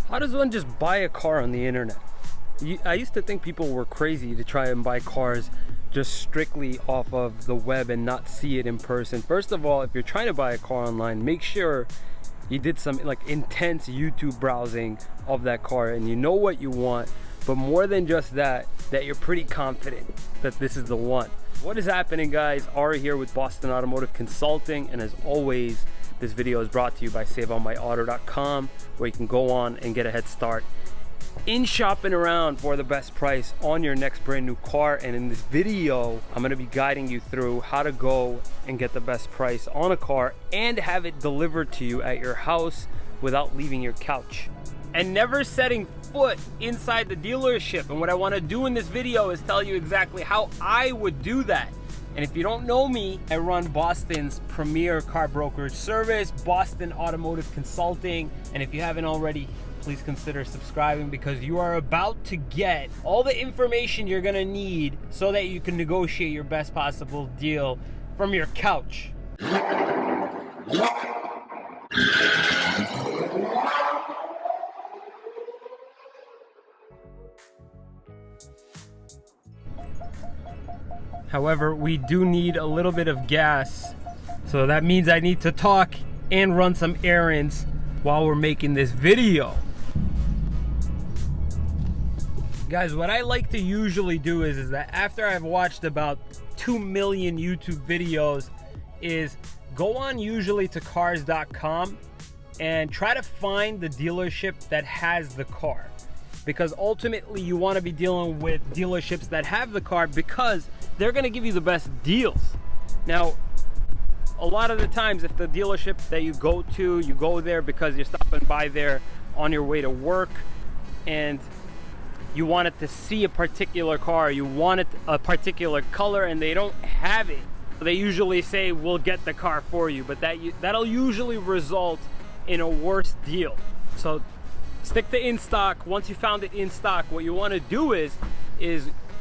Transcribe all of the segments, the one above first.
How does one just buy a car on the internet? I used to think people were crazy to try and buy cars just strictly off of the web and not see it in person. First of all, if you're trying to buy a car online, make sure you did some like intense YouTube browsing of that car and you know what you want. But more than just that, that you're pretty confident that this is the one. What is happening, guys? Ari here with Boston Automotive Consulting, and as always, this video is brought to you by SaveOnMyAuto.com, where you can go on and get a head start in shopping around for the best price on your next brand new car. And in this video, I'm going to be guiding you through how to go and get the best price on a car and have it delivered to you at your house without leaving your couch and never setting foot inside the dealership. And what I want to do in this video is tell you exactly how I would do that. And if you don't know me, I run Boston's premier car brokerage service, Boston Automotive Consulting. And if you haven't already, please consider subscribing, because you are about to get all the information you're gonna need so that you can negotiate your best possible deal from your couch. However, we do need a little bit of gas, so that means I need to talk and run some errands while we're making this video. Guys, what I like to usually do is that after I've watched about 2 million YouTube videos is go on usually to cars.com and try to find the dealership that has the car. Because ultimately you want to be dealing with dealerships that have the car, because they're going to give you the best deals. Now, a lot of the times, if the dealership that you go there because you're stopping by there on your way to work and you wanted to see a particular car, you wanted a particular color, and they don't have it, they usually say, we'll get the car for you, but that'll usually result in a worse deal. So stick to in stock. Once you found it in stock, what you want to do is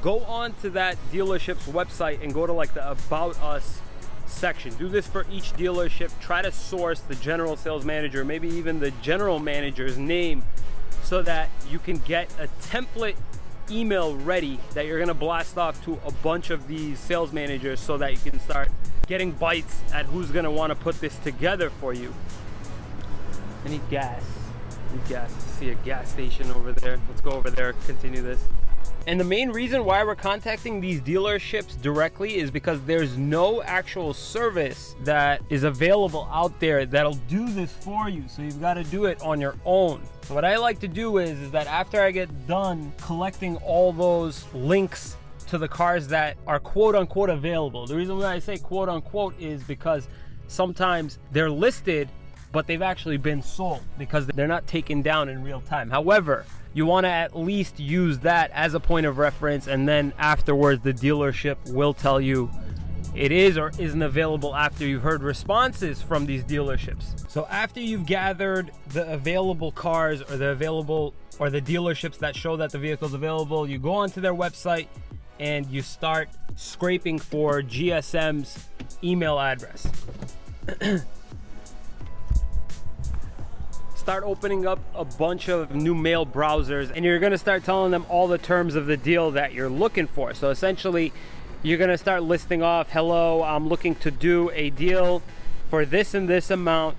go on to that dealership's website and go to like the About Us section. Do this for each dealership. Try to source the general sales manager, maybe even the general manager's name, so that you can get a template email ready that you're gonna blast off to a bunch of these sales managers, so that you can start getting bites at who's gonna want to put this together for you. I need gas. I see a gas station over there. Let's go over there, continue this. And the main reason why we're contacting these dealerships directly is because there's no actual service that is available out there that'll do this for you. So you've got to do it on your own. So what I like to do is that after I get done collecting all those links to the cars that are quote unquote available. The reason why I say quote unquote is because sometimes they're listed, but they've actually been sold because they're not taken down in real time. However, you want to at least use that as a point of reference, and then afterwards the dealership will tell you it is or isn't available after you've heard responses from these dealerships. So after you've gathered the available cars or the dealerships that show that the vehicle's available, you go onto their website and you start scraping for GSM's email address. Start opening up a bunch of new mail browsers, and you're going to start telling them all the terms of the deal that you're looking for. So essentially, you're going to start listing off, hello, I'm looking to do a deal for this and this amount.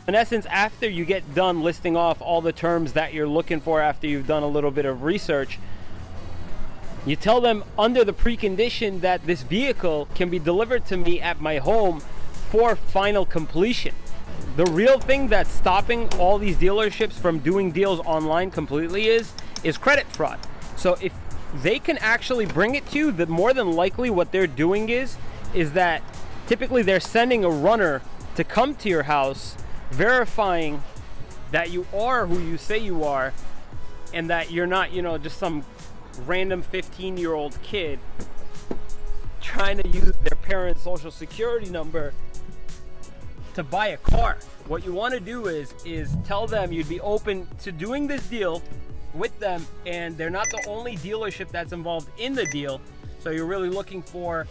In essence, after you get done listing off all the terms that you're looking for, after you've done a little bit of research, you tell them under the precondition that this vehicle can be delivered to me at my home for final completion. The real thing that's stopping all these dealerships from doing deals online completely is credit fraud. So if they can actually bring it to you, then more than likely what they're doing is that typically they're sending a runner to come to your house, verifying that you are who you say you are, and that you're not, just some random 15-year-old kid trying to use their parents' social security number to buy a car. What you want to do is tell them you'd be open to doing this deal with them, and they're not the only dealership that's involved in the deal. So you're really looking for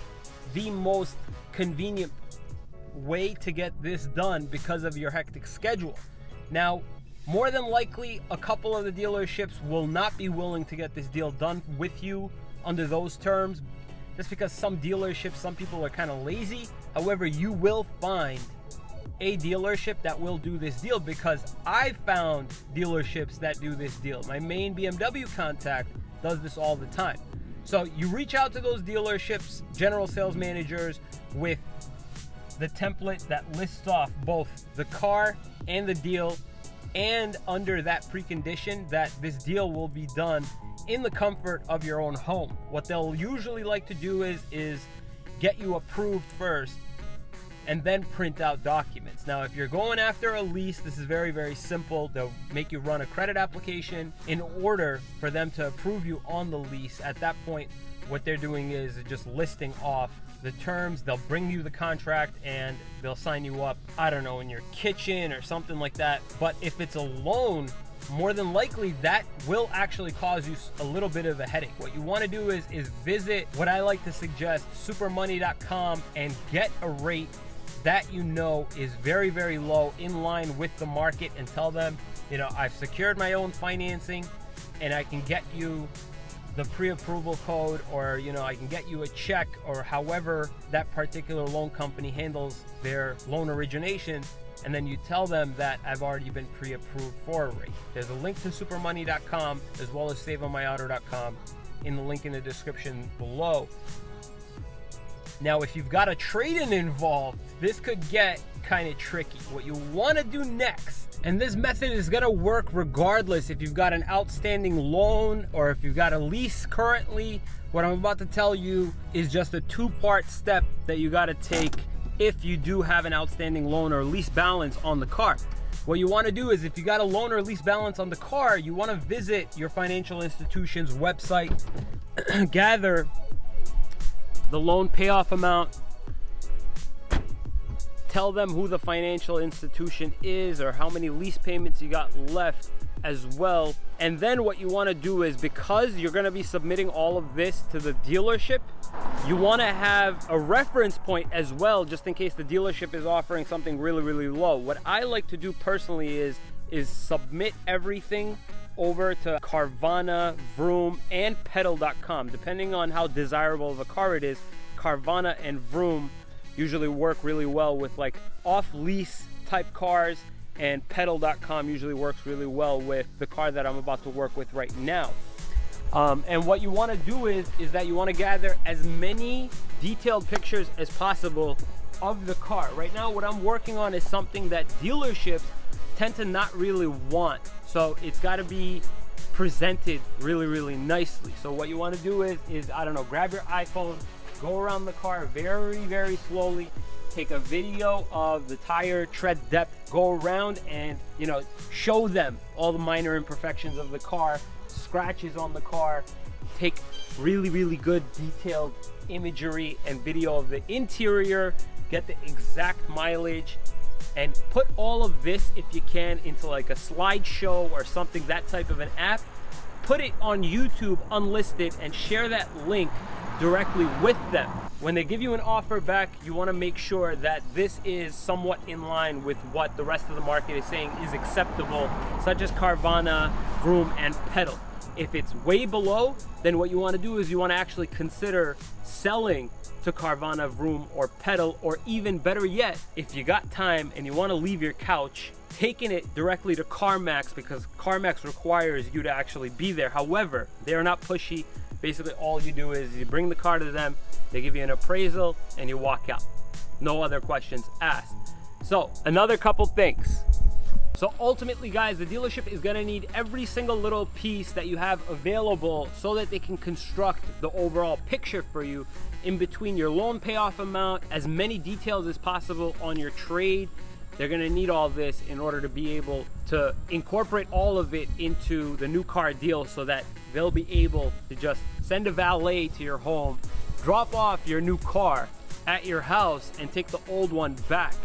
the most convenient way to get this done because of your hectic schedule. Now, More than likely, a couple of the dealerships will not be willing to get this deal done with you under those terms, just because some dealerships, some people are kind of lazy. However, you will find a dealership that will do this deal, because I found dealerships that do this deal. My main BMW contact does this all the time. So you reach out to those dealerships, general sales managers, with the template that lists off both the car and the deal, and under that precondition that this deal will be done in the comfort of your own home. What they'll usually like to do is get you approved first and then print out documents. Now, if you're going after a lease, this is very, very simple. They'll make you run a credit application in order for them to approve you on the lease. At that point, what they're doing is just listing off the terms. They'll bring you the contract and they'll sign you up, I don't know, in your kitchen or something like that. But if it's a loan, more than likely that will actually cause you a little bit of a headache. What you want to do is visit, what I like to suggest, supermoney.com, and get a rate that you know is very, very low, in line with the market, and tell them, you know, I've secured my own financing and I can get you the pre-approval code, or, you know, I can get you a check, or however that particular loan company handles their loan origination. And then you tell them that I've already been pre-approved for a rate. There's a link to supermoney.com as well as saveonmyauto.com in the link in the description below. Now, if you've got a trade-in involved, this could get kind of tricky. What you want to do next, and this method is going to work regardless if you've got an outstanding loan or if you've got a lease currently, what I'm about to tell you is just a two-part step that you got to take if you do have an outstanding loan or lease balance on the car. What you want to do is, if you got a loan or lease balance on the car, you want to visit your financial institution's website, gather the loan payoff amount, tell them who the financial institution is or how many lease payments you got left as well. And then what you want to do is, because you're going to be submitting all of this to the dealership, you want to have a reference point as well, just in case the dealership is offering something really, really low. What I like to do personally is submit everything over to Carvana, Vroom, and Pedal.com. Depending on how desirable of a car it is, Carvana and Vroom usually work really well with like off-lease type cars, and Pedal.com usually works really well with the car that I'm about to work with right now. And what you want to do is that you want to gather as many detailed pictures as possible of the car. Right now, what I'm working on is something that dealerships tend to not really want. So it's got to be presented really, really nicely. So what you want to do is, I don't know, grab your iPhone, go around the car very, very slowly, take a video of the tire tread depth, go around and, you know, show them all the minor imperfections of the car, scratches on the car, take really, really good detailed imagery and video of the interior, get the exact mileage, and put all of this, if you can, into like a slideshow or something, that type of an app. Put it on YouTube unlisted and share that link directly with them. When they give you an offer back, you want to make sure that this is somewhat in line with what the rest of the market is saying is acceptable, such as Carvana, Vroom, and Pedal. If it's way below, then what you want to do is you want to actually consider selling to Carvana, Vroom, or Pedal, or even better yet, if you got time and you want to leave your couch, taking it directly to CarMax, because CarMax requires you to actually be there. However, they are not pushy. Basically, all you do is you bring the car to them, they give you an appraisal, and you walk out. No other questions asked. So, another couple things. So ultimately, guys, the dealership is gonna need every single little piece that you have available so that they can construct the overall picture for you, in between your loan payoff amount, as many details as possible on your trade. They're gonna need all this in order to be able to incorporate all of it into the new car deal, so that they'll be able to just send a valet to your home, drop off your new car at your house, and take the old one back.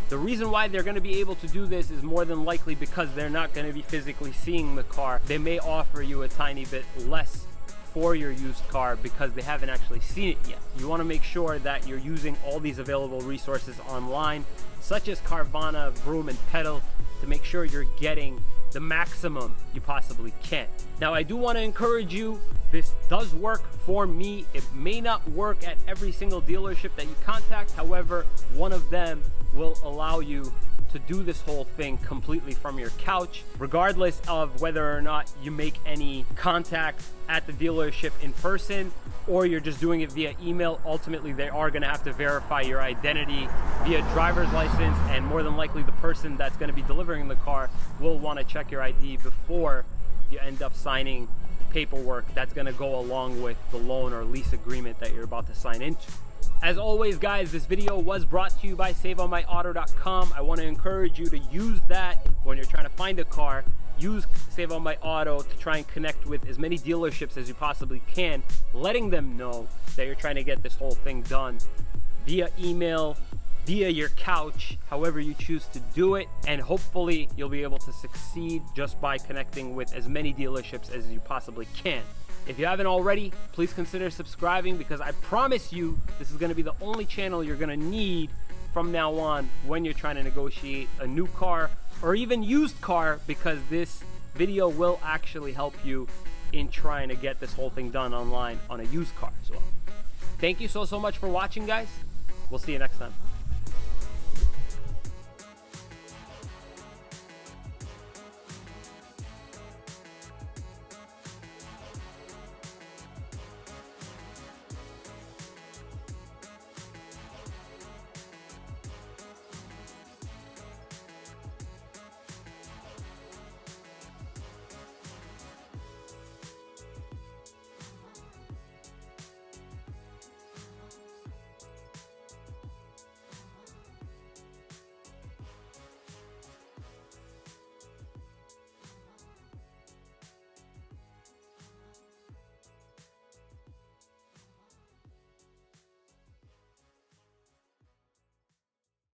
The reason why they're going to be able to do this is more than likely because they're not going to be physically seeing the car. They may offer you a tiny bit less for your used car because they haven't actually seen it yet. You want to make sure that you're using all these available resources online, such as Carvana, Vroom, and Pedal, to make sure you're getting the maximum you possibly can. Now, I do want to encourage you, this does work for me. It may not work at every single dealership that you contact. However, one of them will allow you to do this whole thing completely from your couch, regardless of whether or not you make any contact at the dealership in person or you're just doing it via email. Ultimately, they are gonna have to verify your identity via driver's license, and more than likely the person that's gonna be delivering the car will wanna check your ID before you end up signing paperwork that's gonna go along with the loan or lease agreement that you're about to sign into. As always, guys, this video was brought to you by SaveOnMyAuto.com. I want to encourage you to use that when you're trying to find a car. Use Save On My Auto to try and connect with as many dealerships as you possibly can, letting them know that you're trying to get this whole thing done via email, via your couch, however you choose to do it, and hopefully you'll be able to succeed just by connecting with as many dealerships as you possibly can. If you haven't already, please consider subscribing, because I promise you this is going to be the only channel you're going to need from now on when you're trying to negotiate a new car or even used car, because this video will actually help you in trying to get this whole thing done online on a used car as well. Thank you so much for watching, guys. We'll see you next time.